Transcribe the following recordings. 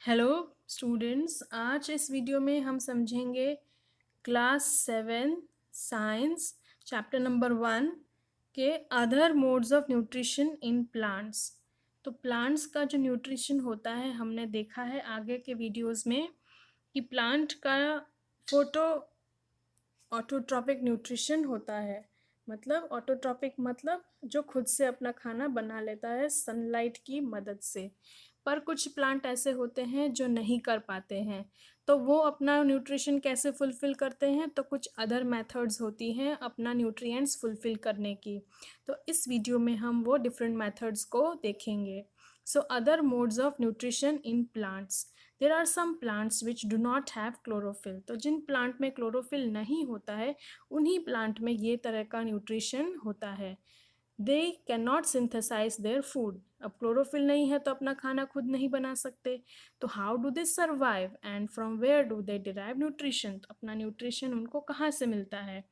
Hello students, आज इस video में हम समझेंगे क्लास 7 साइंस चैप्टर नंबर 1 के other modes of nutrition in plants. तो प्लांट्स का जो न्यूट्रिशन होता है हमने देखा है आगे के वीडियोस में कि प्लांट का फोटो ऑटोट्रॉपिक न्यूट्रिशन होता है। मतलब ऑटोट्रॉपिक मतलब जो खुद से अपना खाना बना लेता है सनलाइट की मदद से। पर कुछ प्लांट ऐसे होते हैं जो नहीं कर पाते हैं, तो वो अपना न्यूट्रिशन कैसे फुलफ़िल करते हैं, तो कुछ अदर मेथड्स होती हैं अपना न्यूट्रिएंट्स फुलफ़िल करने की। तो इस वीडियो में हम वो डिफरेंट मेथड्स को देखेंगे। So other modes of nutrition in plants. There are some plants which do not have chlorophyll. तो जिन प्लांट में क्लोरोफिल नहीं होता है उन्हीं प्लांट में ये तरह का न्यूट्रिशन होता है। They can not synthesize their food. अब क्लोरोफिल नहीं है तो अपना खाना खुद नहीं बना सकते, तो how do they survive and from where do they derive nutrition. तो अपना न्यूट्रिशन उनको कहाँ से मिलता है।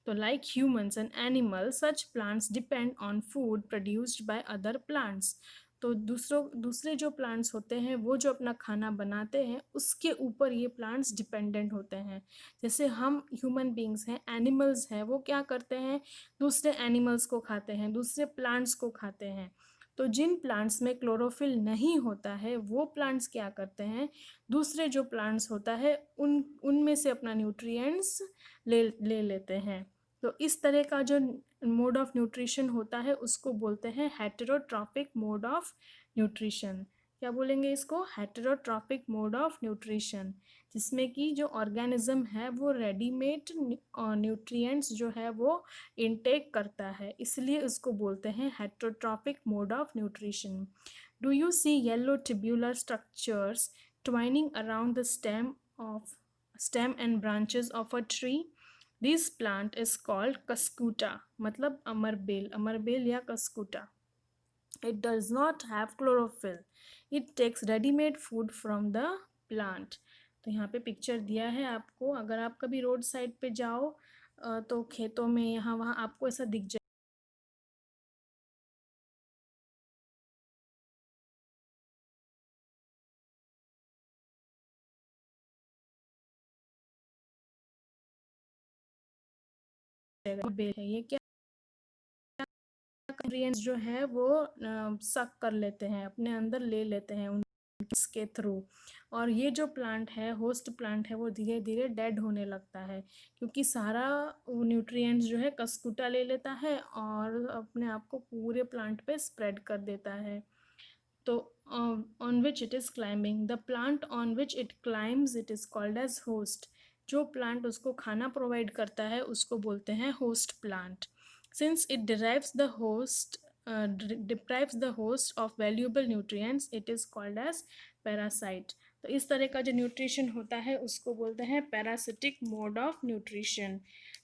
तो like humans and animals such plants depend on food produced by other plants. तो दूसरे जो प्लांट्स होते हैं वो जो अपना खाना बनाते हैं उसके ऊपर ये प्लांट्स डिपेंडेंट होते हैं। जैसे हम ह्यूमन बींग्स हैं, एनिमल्स हैं, वो क्या करते हैं, दूसरे एनिमल्स को खाते हैं, दूसरे प्लांट्स को खाते हैं। तो जिन प्लांट्स में क्लोरोफिल नहीं होता है वो प्लांट्स क्या करते हैं, दूसरे जो प्लांट्स होता है उनमें से अपना न्यूट्रिएंट्स ले लेते हैं। तो इस तरह का जो मोड ऑफ न्यूट्रिशन होता है उसको बोलते हैं हेटेरोट्रॉपिक मोड ऑफ न्यूट्रिशन। क्या बोलेंगे इसको, हेटेरोट्रॉपिक मोड ऑफ न्यूट्रिशन, जिसमें कि जो ऑर्गेनिज्म है वो रेडीमेड न्यूट्रिएंट्स जो है वो इनटेक करता है, इसलिए उसको बोलते हैं heterotrophic mode of nutrition. Do you see yellow tubular structures twining around the stem and branches of a tree. This plant is called cuscuta, मतलब अमरबेल, अमरबेल या कस्कूटा। It does not have chlorophyll. It takes ready-made food from the plant. तो यहाँ पे picture दिया है आपको, अगर आप कभी रोड साइड पे जाओ तो खेतों में यहाँ वहाँ आपको ऐसा दिख जाएगा। बेल है ये, क्या न्यूट्रिएंट्स जो है वो सक कर लेते हैं, अपने अंदर ले लेते हैं उसके थ्रू। और ये जो प्लांट है, होस्ट प्लांट है, वो धीरे धीरे डेड होने लगता है क्योंकि सारा न्यूट्रिएंट्स जो है कस्कुटा ले लेता है और अपने आप को पूरे प्लांट पे स्प्रेड कर देता है। तो on which it is climbing, the plant on which it climbs it is called as host. जो प्लांट उसको खाना प्रोवाइड करता है उसको बोलते हैं host plant. Since it deprives the host of valuable nutrients, it is called as parasite। तो इस तरह का जो न्यूट्रिशन होता है उसको बोलते हैं पैरासिटिक मोड ऑफ न्यूट्रिशन।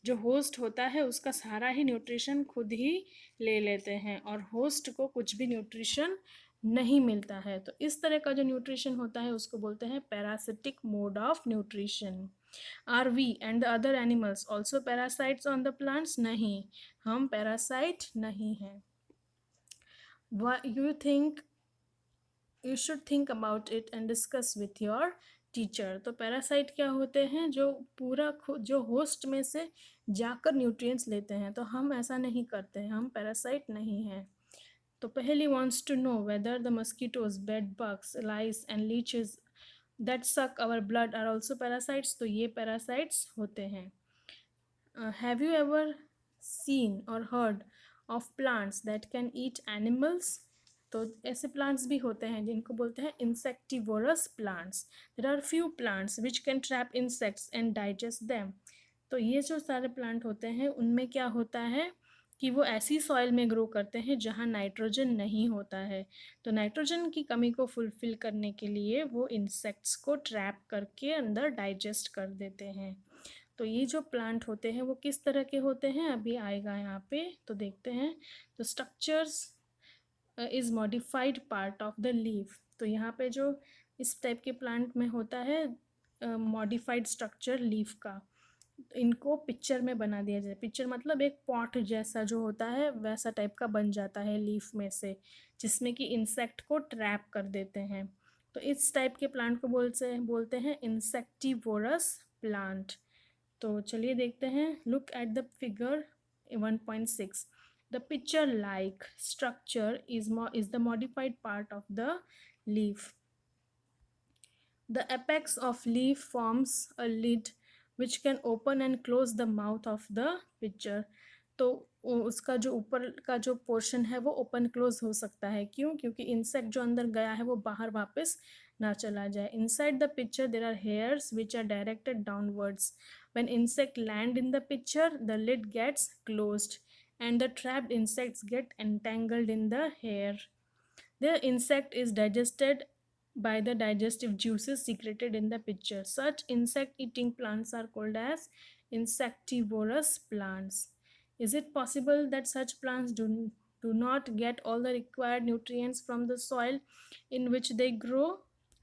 जो होस्ट होता है उसका सारा ही न्यूट्रिशन खुद ही ले लेते हैं और होस्ट को कुछ भी न्यूट्रिशन नहीं मिलता है। तो इस तरह का जो न्यूट्रिशन होता है उसको बोलते हैं parasitic mode of nutrition. Are we and the other animals also parasites on the plants? नहीं, हम पैरासाइट नहीं हैं। You think you should think about it and discuss with your teacher. तो पैरासाइट क्या होते हैं, जो पूरा जो होस्ट में से जाकर न्यूट्रिएंट्स लेते हैं, तो हम ऐसा नहीं करते हैं, हम पैरासाइट नहीं हैं। तो पहली wants to know whether the mosquitoes, bed bugs, lice and leeches that suck our blood are also parasites। तो ये parasites होते हैं। Have you ever seen or heard of plants that can eat animals? तो ऐसे plants भी होते हैं जिनको बोलते हैं insectivorous plants। There are few plants which can trap insects and digest them। तो ये जो सारे प्लांट होते हैं उनमें क्या होता है कि वो ऐसी सॉइल में ग्रो करते हैं जहाँ नाइट्रोजन नहीं होता है। तो नाइट्रोजन की कमी को फुलफिल करने के लिए वो इंसेक्ट्स को ट्रैप करके अंदर डाइजेस्ट कर देते हैं। तो ये जो प्लांट होते हैं वो किस तरह के होते हैं अभी आएगा यहाँ पे, तो देखते हैं। तो structures is modified part of the leaf. तो यहाँ पे जो इस टाइप के प्लांट में होता है मॉडिफाइड स्ट्रक्चर लीफ का, इनको पिक्चर में बना दिया जाए। पिक्चर मतलब एक पॉट जैसा जो होता है वैसा टाइप का बन जाता है लीफ में से, जिसमें कि इंसेक्ट को ट्रैप कर देते हैं। तो इस टाइप के प्लांट को बोलते हैं इंसेक्टिवोरस प्लांट। तो चलिए देखते हैं, look at the figure 1.6. The picture like structure is the modified part of the leaf. The apex of leaf forms a lid which can open and close the mouth of the pitcher. तो उसका जो ऊपर का जो portion है वो open close हो सकता है, क्यों? क्योंकि इंसेक्ट जो अंदर गया है वो बाहर वापस ना चला जाए. Inside the picture there are hairs which are directed downwards. When insect land in the picture the lid gets closed and the trapped insects get entangled in the hair. The insect is digested by the digestive juices secreted in the pitcher. Such insect-eating plants are called as insectivorous plants. Is it possible that such plants do not get all the required nutrients from the soil in which they grow?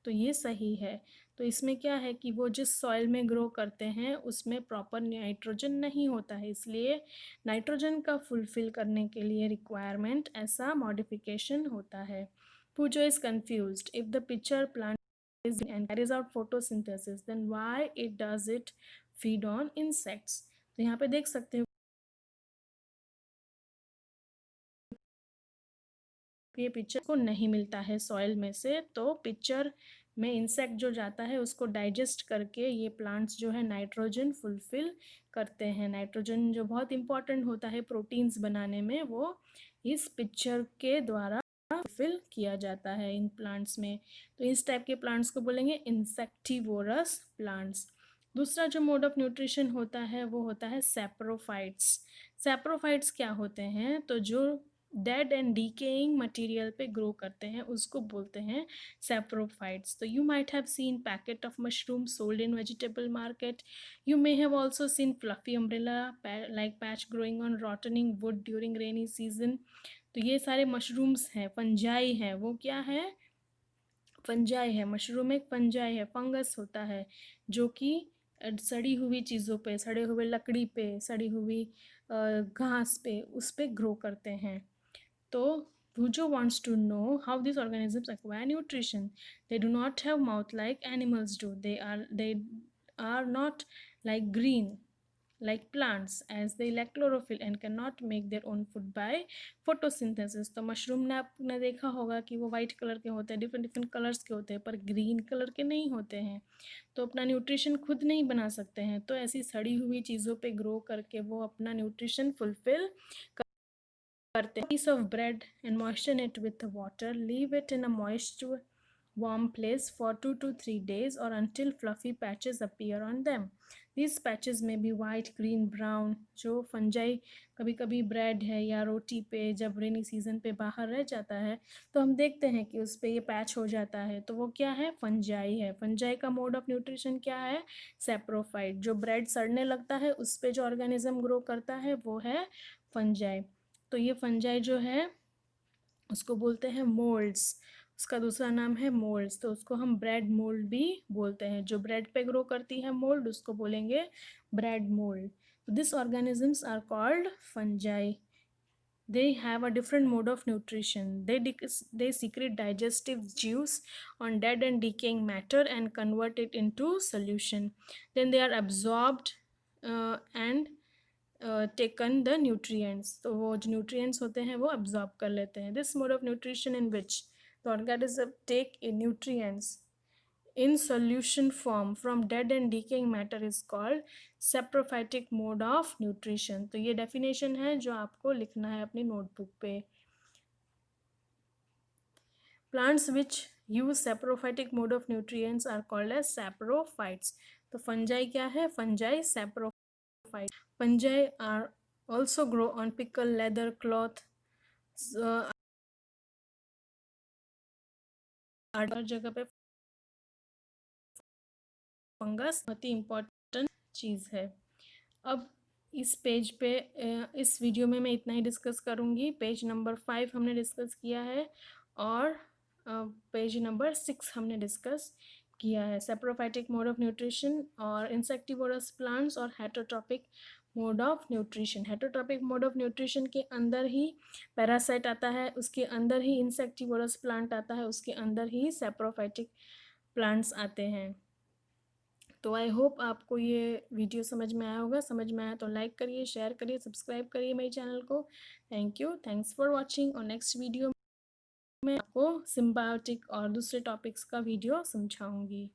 तो ये सही है. तो इसमें क्या है कि वो जिस सॉइल में ग्रो करते हैं उसमें प्रॉपर नाइट्रोजन नहीं होता है, इसलिए नाइट्रोजन का फुलफिल करने के लिए रिक्वायरमेंट ऐसा मॉडिफिकेशन होता है. Pujo is confused. If the pitcher plant is and carries out photosynthesis, then why it does it feed on insects? तो यहाँ पे देख सकते हो ये पिक्चर को नहीं मिलता है सॉइल में से, तो पिक्चर में इंसेक्ट जो जाता है उसको डाइजेस्ट करके ये प्लांट्स जो है नाइट्रोजन फुलफिल करते हैं. नाइट्रोजन जो बहुत इंपॉर्टेंट होता है प्रोटीन्स बनाने में, वो इस पिक्चर के द्वारा फुलफिल किया जाता है इन प्लांट्स में. तो इस टाइप के प्लांट्स को बोलेंगे इंसेक्टिवोरस प्लांट्स. दूसरा जो मोड ऑफ न्यूट्रिशन होता है वो होता है सैप्रोफाइट्स. सैप्रोफाइट्स क्या होते हैं? तो जो डेड एंड डीकेइंग मटेरियल पे ग्रो करते हैं उसको बोलते हैं saprophytes. So you might have seen packet of mushrooms sold in vegetable market. You may have also seen fluffy umbrella like patch growing on rotting wood during rainy season. तो ये सारे mushrooms हैं, fungi हैं. वो क्या है? Fungi है. Mushroom एक फंजाई है, फंगस होता है जो कि सड़ी हुई चीज़ों पे, सड़े हुए लकड़ी पे, सड़ी हुई घास पे, उस पे ग्रो करते हैं. तो Pujo wants to know how these organisms acquire nutrition. They do not have mouth like animals do. They are not like green like plants, as they lack chlorophyll and cannot make their own food by photosynthesis. तो mushroom ने आपने देखा होगा कि वो white colour के होते हैं, डिफरेंट डिफरेंट कलर्स के होते हैं, पर ग्रीन कलर के नहीं होते हैं. तो अपना न्यूट्रिशन खुद नहीं बना सकते हैं, तो ऐसी सड़ी हुई चीज़ों पे ग्रो करके वो अपना न्यूट्रिशन फुलफिल करते हैं. Piece of bread and moisten it with water. Leave it in a moist, warm place for 2 to 3 days or until fluffy patches appear on them. These patches may be white, green, brown. जो fungi कभी कभी bread है या रोटी पे जब rainy season पे बाहर रह जाता है तो हम देखते हैं कि उस पर ये पैच हो जाता है, तो वो क्या है? फंजाई है. फंजाई का मोड ऑफ न्यूट्रिशन क्या है? सैप्रोफाइट. जो ब्रेड सड़ने लगता है उस पर जो ऑर्गेनिज्म ग्रो करता है वो है फंजाई. तो ये फंजाई जो है उसको बोलते हैं मोल्ड्स. उसका दूसरा नाम है मोल्ड्स. तो उसको हम ब्रेड मोल्ड भी बोलते हैं. जो ब्रेड पे ग्रो करती है मोल्ड उसको बोलेंगे bread mould. This organisms are called fungi. They have a different mode of nutrition. They secrete digestive juice on dead and decaying matter and convert it into solution. Then they are absorbed and taken the nutrients. तो वो जो nutrients होते हैं वो absorb कर लेते हैं. This mode of nutrition in which the organism take in nutrients in solution form from dead and decaying matter is called saprophytic mode of nutrition. तो ये definition है जो आपको लिखना है अपनी notebook पे. Plants which use saprophytic mode of nutrients are called as saprophytes. तो fungi क्या है? Fungi saprophyte. Fungi are also grow on pickle, leather, cloth. हर जगह पे फंगस बहुत ही इम्पोर्टेंट चीज़ है. अब इस पेज पे इस वीडियो में मैं इतना ही डिस्कस करूँगी. पेज नंबर 5 हमने डिस्कस किया है और पेज नंबर 6 हमने डिस्कस किया है. सैप्रोफाइटिक मोड ऑफ न्यूट्रिशन और इंसेक्टिवोरस प्लांट्स और heterotrophic mode of nutrition. Heterotrophic mode of nutrition के अंदर ही पैरासाइट आता है, उसके अंदर ही इंसेक्टिवोरस प्लांट आता है, उसके अंदर ही सैप्रोफाइटिक प्लांट्स आते हैं। तो आई होप आपको ये वीडियो समझ में आया होगा। समझ में आया तो लाइक करिए, शेयर करिए, सब्सक्राइब करिए मेरे चैनल को। Thank you, thanks for watching. और नेक्स्ट वीडियो में आपको सिम्बायोटिक और दूसरे टॉपिक्स का वीडियो समझाऊंगी।